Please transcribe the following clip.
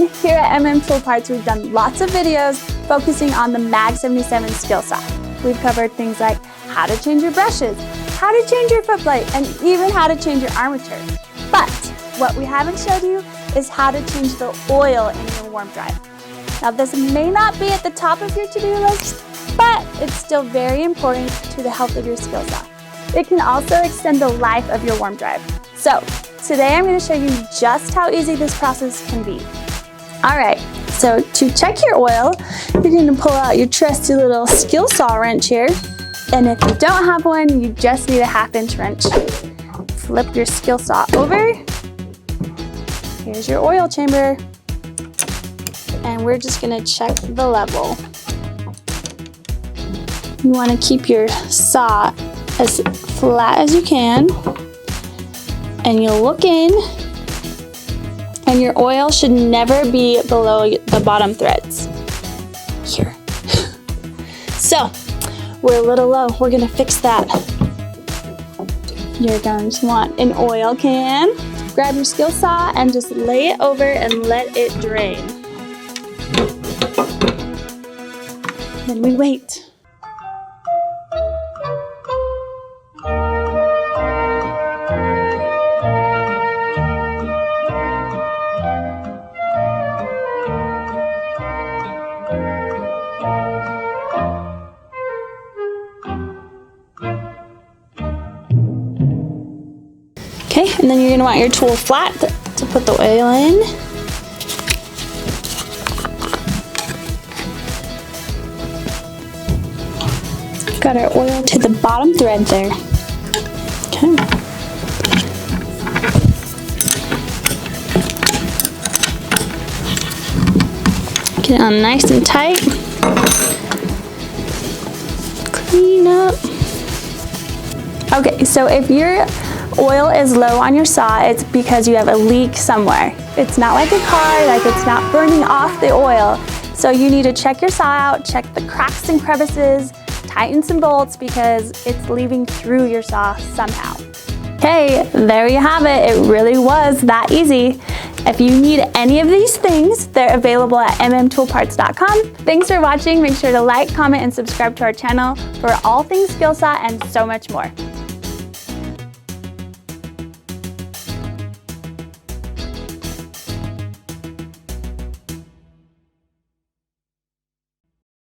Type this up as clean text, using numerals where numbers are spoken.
everyone! Here at mmToolParts, we've done lots of videos focusing on the Mag77 Skilsaw. We've covered things like how to change your brushes, how to change your foot plate, and even how to change your armature. But what we haven't showed you is how to change the oil in your worm drive. Now this may not be at the top of your to-do list, but it's still very important to the health of your Skilsaw. It can also extend the life of your worm drive. So today I'm going to show you just how easy this process can be. All right, so to check your oil, you're going to pull out your trusty little Skilsaw wrench here. And if you don't have one, you just need a 1/2-inch wrench. Flip your Skilsaw over. Here's your oil chamber. And we're just going to check the level. You want to keep your saw as flat as you can. And you'll look in, and your oil should never be below the bottom threads. Here. So, we're a little low. We're gonna fix that. You're going to want an oil can. Grab your Skilsaw and just lay it over and let it drain. Then we wait. Okay, and then you're going to want your tool flat to put the oil in. Got our oil to the bottom thread there. Okay. Get it on nice and tight. Clean up. Okay, so if your oil is low on your saw, it's because you have a leak somewhere. It's not like a car, like it's not burning off the oil. So you need to check your saw out, check the cracks and crevices, tighten some bolts because it's leaving through your saw somehow. Okay, there you have it. It really was that easy. If you need any of these things, they're available at mmToolParts.com. Thanks for watching. Make sure to like, comment, and subscribe to our channel for all things Skilsaw and so much more.